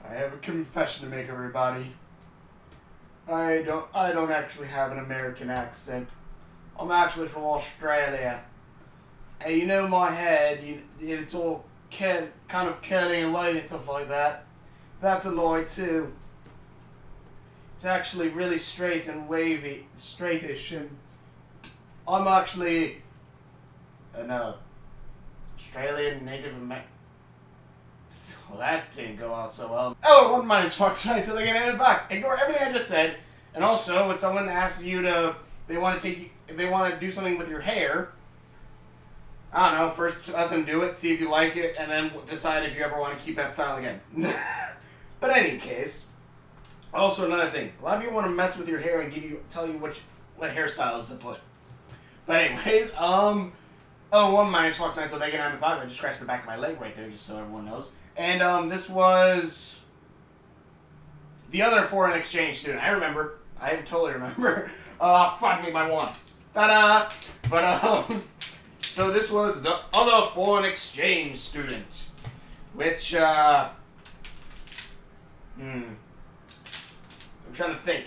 I have a confession to make, everybody. I don't actually have an American accent. I'm actually from Australia. And you know my head, it's all kind of curly and wavy and stuff like that. That's a lie too. It's actually really straight and wavy, straightish, and I'm actually an Australian Native American. Well, that didn't go out so well. Oh, one minus Fox, right? So they get in Fox. Ignore everything I just said. And also, when someone asks you to, if they want to do something with your hair, I don't know, first let them do it, see if you like it, and then decide if you ever want to keep that style again. But in any case, also another thing, a lot of people want to mess with your hair and tell you what hairstyles to put. But anyways, oh, 1 minus Fox 9, so Megan, I'm 5. I just scratched the back of my leg right there, just so everyone knows. And this was the other foreign exchange student. I remember. I totally remember. Fuck me, my one. Ta-da! But, so this was the other foreign exchange student. Which, I'm trying to think.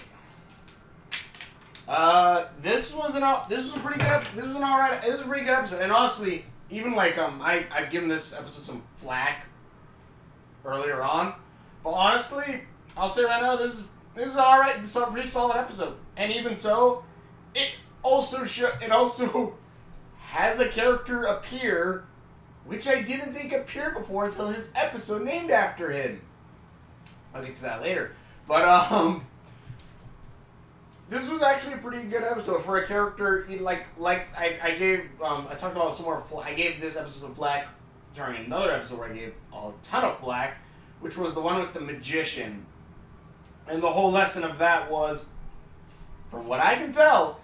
This was a pretty good episode. And honestly, even like, I've given this episode some flack earlier on, but honestly, I'll say right now, this is alright. This is a pretty solid episode, and even so, it also has a character appear, which I didn't think appeared before until his episode named after him. I'll get to that later, but this was actually a pretty good episode for a character like I gave I talked about some more. I gave this episode some flack during another episode where I gave a ton of flack, which was the one with the magician. And the whole lesson of that was, from what I can tell,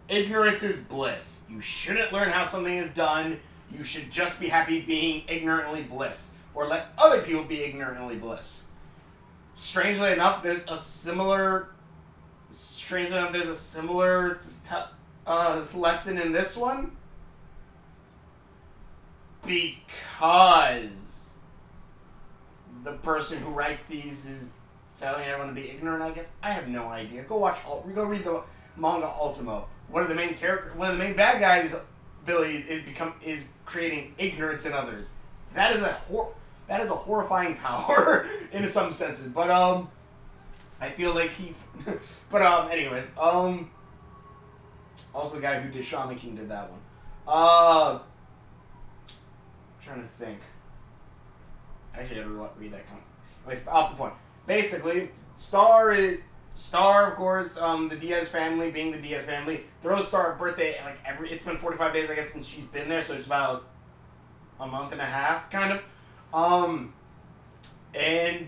ignorance is bliss. You shouldn't learn how something is done. You should just be happy being ignorantly bliss. Or let other people be ignorantly bliss. Strangely enough, there's a similar lesson in this one. Because the person who writes these is telling everyone to be ignorant, I guess. I have no idea. Go read the manga Ultimo. One of the main bad guys' abilities is creating ignorance in others. That is a horrifying power in some senses. But I feel like but anyways, also the guy who did Shaman King did that one. I'm trying to think. Actually, I had to read that comment. Off the point. Basically, Star, of course, the Diaz family, being the Diaz family, throws Star a birthday, it's been 45 days, I guess, since she's been there, so it's about a month and a half, kind of.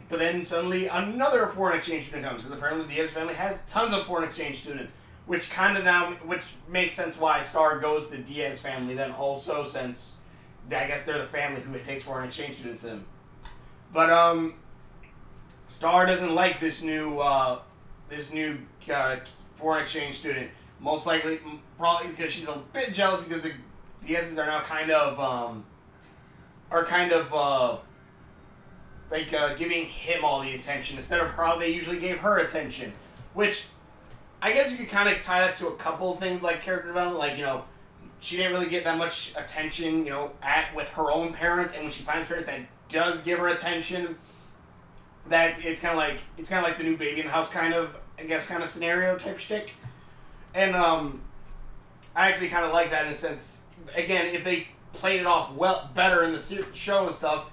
But then suddenly another foreign exchange student comes, because apparently the Diaz family has tons of foreign exchange students, which makes sense why Star goes to the Diaz family then also, since I guess they're the family who takes foreign exchange students in. But, Star doesn't like this new foreign exchange student. Most likely, probably because she's a bit jealous because the Diaz's are now giving him all the attention instead of how they usually gave her attention. Which, I guess you could kind of tie that to a couple of things like character development, like, she didn't really get that much attention, with her own parents, and when she finds parents that does give her attention, it's kind of like the new baby in the house kind of scenario type shtick. And I actually kind of like that in a sense. Again, if they played it off better in the show and stuff,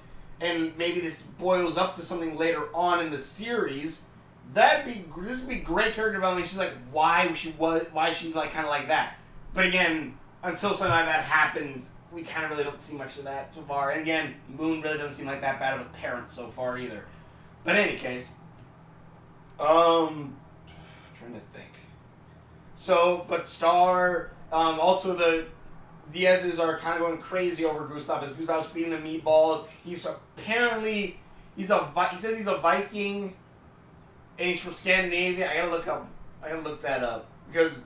and maybe this boils up to something later on in the series, this would be great character development. She's like why she's like kind of like that. But again, until something like that happens, we kind of really don't see much of that so far. And again, Moon really doesn't seem like that bad of a parent so far either. But in any case, trying to think. So, but Star, also the Diaz's are kind of going crazy over Gustav, as Gustav's feeding them meatballs. He says he's a Viking, and he's from Scandinavia. I gotta look that up, because,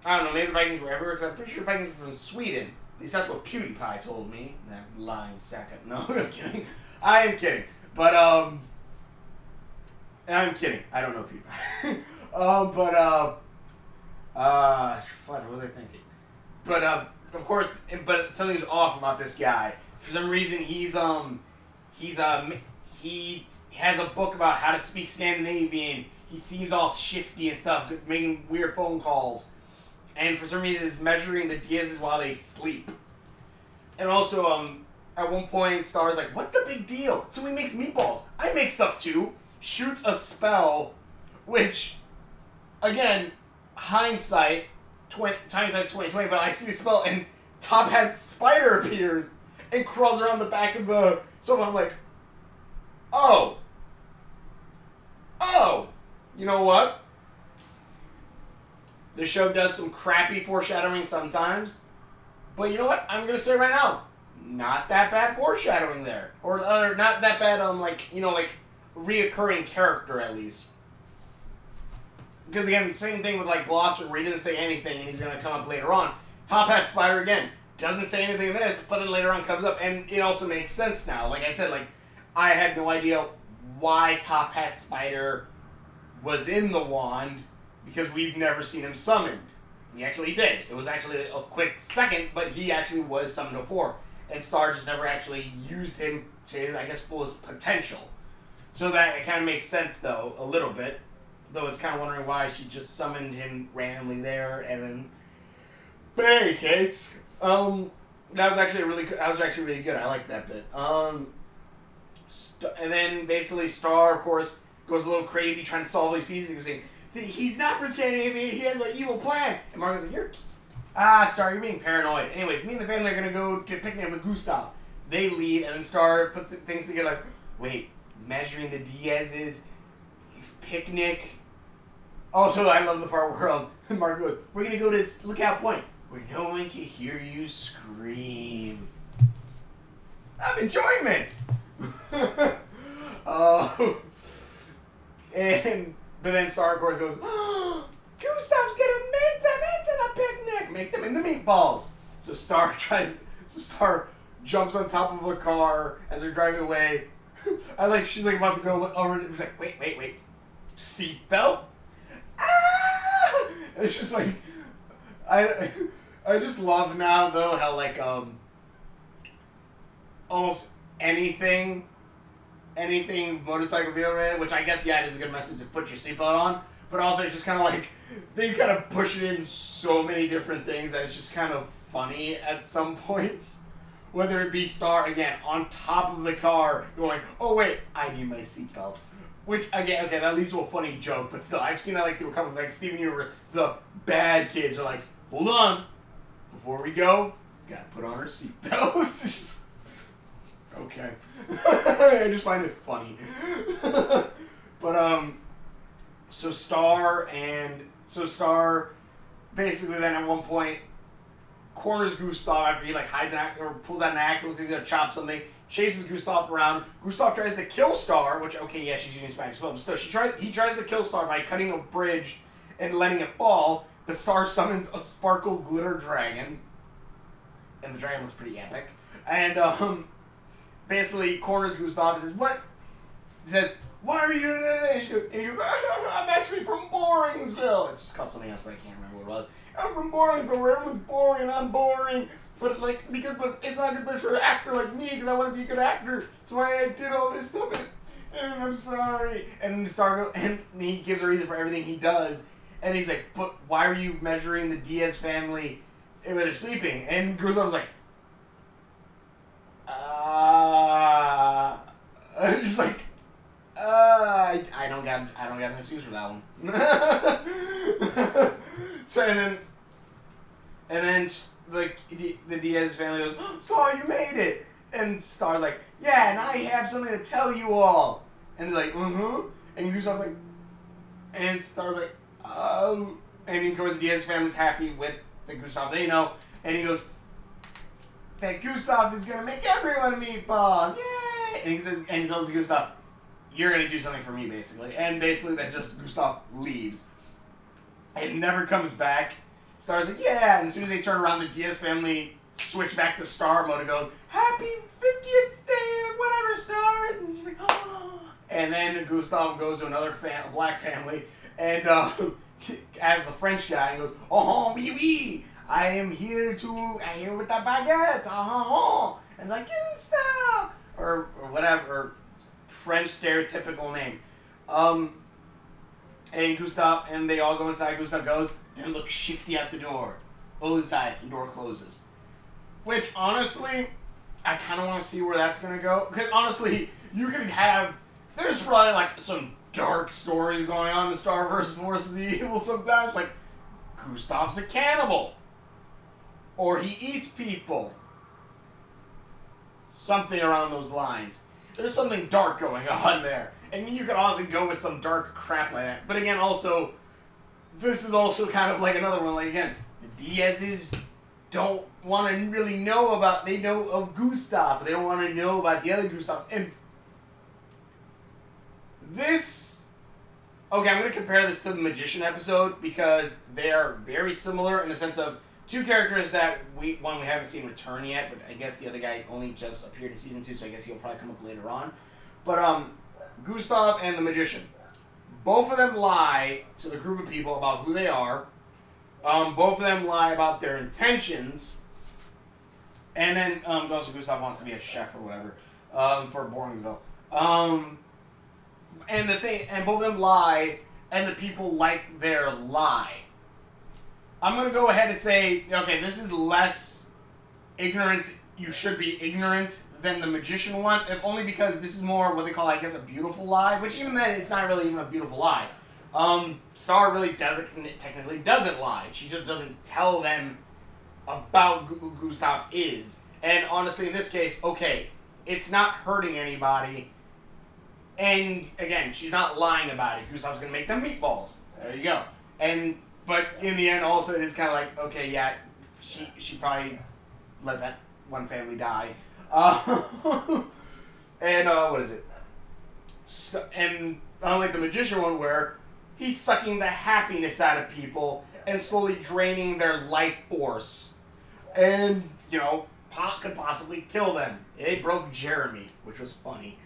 I don't know, maybe Vikings were everywhere, because I'm pretty sure Vikings were from Sweden. At least that's what PewDiePie told me. That lying sack of... No, I'm kidding. I am kidding. But, And I'm kidding. I don't know Pete. What was I thinking? But of course, but something's off about this guy. For some reason, he has a book about how to speak Scandinavian. He seems all shifty and stuff, making weird phone calls. And for some reason, is measuring the Diazes while they sleep. And also, at one point, Star's like, "What's the big deal?" So he makes meatballs. I make stuff too. Shoots a spell, which, again, hindsight 2020. But I see the spell, and Top Hat Spider appears and crawls around the back of the. So I'm like, oh, you know what? The show does some crappy foreshadowing sometimes, but you know what? I'm gonna say right now, not that bad foreshadowing there, or not that bad. Like reoccurring character at least. Because again, same thing with like Glosser, where he didn't say anything, and he's gonna come up later on. Top Hat Spider again doesn't say anything in this, but then later on comes up, and it also makes sense now. Like I said, like I had no idea why Top Hat Spider was in the wand, because we've never seen him summoned. He actually did. It was actually a quick second, but he actually was summoned before. And Star just never actually used him to, I guess, full his potential. So that it kind of makes sense, though, a little bit. Though it's kind of wondering why she just summoned him randomly there, and then... But in any case, that was actually really good. I liked that bit. And then basically Star, of course, goes a little crazy trying to solve these pieces. He was saying, "He's not from Scandinavia, he has an evil plan." And Marco's like, Star, you're being paranoid. Anyways, me and the family are going to go to a picnic with Gustav. They leave, and then Star puts things together like, wait, measuring the Diazes, picnic. Also, I love the part where Marco goes, "We're going to go to this Lookout Point where no one can hear you scream." Have enjoyment! But then Star, of course, goes, "Gustav's gonna make them into the picnic! Make them into meatballs!" So Star jumps on top of a car as they're driving away. She's like about to go over, she's like, wait. Seatbelt? Ah! And it's just like, I just love now, though, how, like, almost anything motorcycle vehicle related, which I guess, yeah, it is a good message to put your seatbelt on, but also it's just kind of like, they kind of push it in so many different things that it's just kind of funny at some points. Whether it be Star, again, on top of the car, going, "Oh wait, I need my seatbelt." Which, again, okay, that leads to a funny joke, but still, I've seen that like through a couple of, like, Steven Universe, the bad kids are like, "Hold on, before we go, gotta put on our seatbelts." It's just, okay. I just find it funny. But, so Star basically then at one point corners Gustav after he like hides or pulls out an axe, looks like he's gonna chop something, chases Gustav around. Gustav tries to kill Star, which, okay, yeah, she's using Spanish spell, but still, he tries to kill Star by cutting a bridge and letting it fall, but Star summons a sparkle glitter dragon, and the dragon looks pretty epic, and basically corners Gustav and says, "What?" He says, "Why are you doing this?" And he goes, "I'm actually from Boringsville." It's just called something else, but I can't remember what it was. "I'm from Boringsville, where everyone's boring and I'm boring. But it's not a good place for an actor like me, because I want to be a good actor. So I did all this stuff, and I'm sorry." And he gives a reason for everything he does. And he's like, "But why are you measuring the Diaz family when they're sleeping?" And Gustav's like, just like, I don't got an excuse for that one. So and then the Diaz family goes, "Star, you made it!" And Star's like, "Yeah, and I have something to tell you all." And they're like, "Mm-hmm." And Gustav's like, and Star's like, "Oh." And of course the Diaz family's happy with the Gustav they know. And he goes, "That Gustav is gonna make everyone meatballs, yay!" And he tells Gustav, "You're gonna do something for me," basically. And basically that just Gustav leaves. It never comes back. Star's like, "Yeah," and as soon as they turn around, the Diaz family switch back to Star mode and go, "Happy 50th day of whatever, Star!" And she's like, "Oh!" And then Gustav goes to another black family, and as a French guy, he goes, "Oh, oui, oui, I am here with the baguette, and like Gustav, or whatever French stereotypical name." And Gustav, and they all go inside. Gustav goes, then looks shifty out the door. Go inside, and door closes. Which, honestly, I kind of want to see where that's going to go. Because, honestly, you could have... There's probably, like, some dark stories going on in Star vs. Forces of Evil sometimes. Like, Gustav's a cannibal. Or he eats people. Something around those lines. There's something dark going on there. And you could honestly go with some dark crap like that. But again, also, this is also kind of like another one. Like, again, the Diaz's don't want to really know about... They know of Gustav, but they don't want to know about the other Gustav. And this... Okay, I'm going to compare this to the Magician episode because they are very similar in the sense of two characters that we haven't seen return yet, but I guess the other guy only just appeared in season 2, so I guess he'll probably come up later on. But, Gustav and the Magician. Both of them lie to the group of people about who they are. Both of them lie about their intentions. And then, also Gustav wants to be a chef or whatever, for Bournesville. And both of them lie, and the people like their lie. I'm going to go ahead and say, okay, this is less ignorance. You should be ignorant than the Magician one, if only because this is more what they call, I guess, a beautiful lie, which even then, it's not really even a beautiful lie. Star really technically doesn't lie. She just doesn't tell them about who Gustav is. And honestly, in this case, okay, it's not hurting anybody. And again, she's not lying about it. Gustav's going to make them meatballs. There you go. But in the end, also, it is kind of like, okay, yeah, she probably let that one family die. And what is it? And unlike the Magician one, where he's sucking the happiness out of people and slowly draining their life force, and could possibly kill them. It broke Jeremy, which was funny.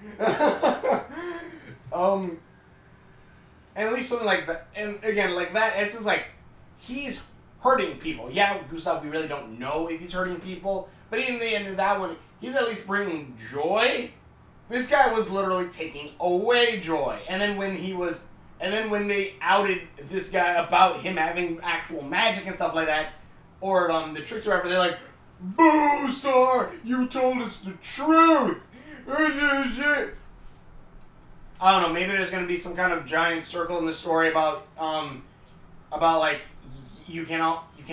And at least something like that. And again, like that, it's just like he's hurting people. Yeah, Gustav, we really don't know if he's hurting people. But in the end of that one, he's at least bringing joy. This guy was literally taking away joy. And then when they outed this guy about him having actual magic and stuff like that, or the tricks or whatever, they're like, "Boo, Star! You told us the truth!" I don't know. Maybe there's gonna be some kind of giant circle in the story about like you can't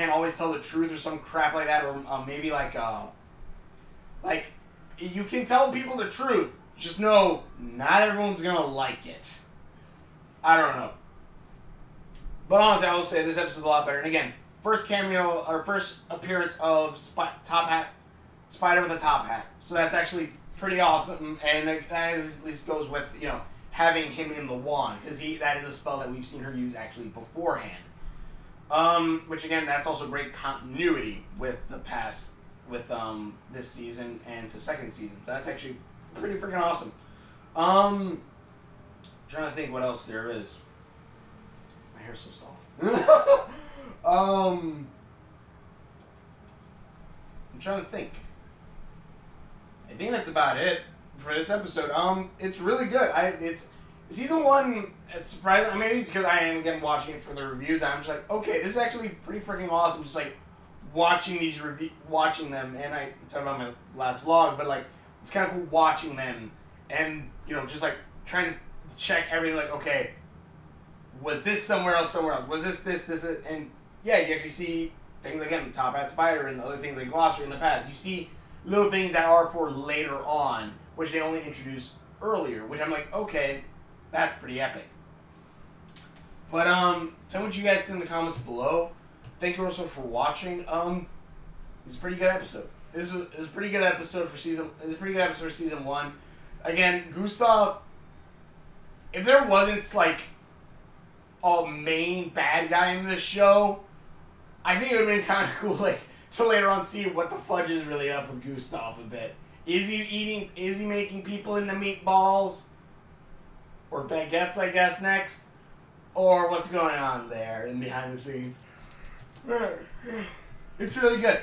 always tell the truth or some crap like that, or maybe like you can tell people the truth, just know not everyone's gonna like it. I don't know, but honestly, I will say this episode's a lot better. And again, first cameo or first appearance of Spider with a top hat, so that's actually pretty awesome, and that at least goes with having him in the wand, because that is a spell that we've seen her use actually beforehand. Which again, that's also great continuity with the past, with this season and to second season. So that's actually pretty freaking awesome. Trying to think what else there is. My hair's so soft. I'm trying to think. I think that's about it for this episode. It's really good. It's season 1. It's surprising. Maybe it's because I am again watching it for the reviews. I'm just like, okay, this is actually pretty freaking awesome. Just like watching them, and I talked about my last vlog, but like it's kind of cool watching them, and just like trying to check everything. Like, okay, was this somewhere else? Was this, and yeah, you actually see things again, Top Hat Spider and other things like Glossary in the past. You see little things that are for later on, which they only introduced earlier, which I'm like, okay, that's pretty epic. But tell me what you guys think in the comments below. Thank you also for watching. It's a pretty good episode. This is a pretty good episode for season 1. Again, Gustav, if there wasn't like a main bad guy in this show, I think it would have been kind of cool, like, to later on see what the fudge is really up with Gustav a bit. Is he making people into meatballs? or baguettes, I guess, next, or what's going on there in behind the scenes. It's really good.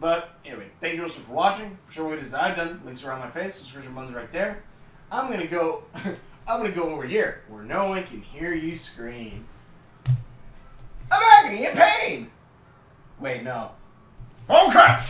But anyway, thank you also for watching. For showing what it is that I've done, links around my face, subscription button's right there. I'm gonna go over here where no one can hear you scream. I'm agony in pain. Wait, no. Oh crap!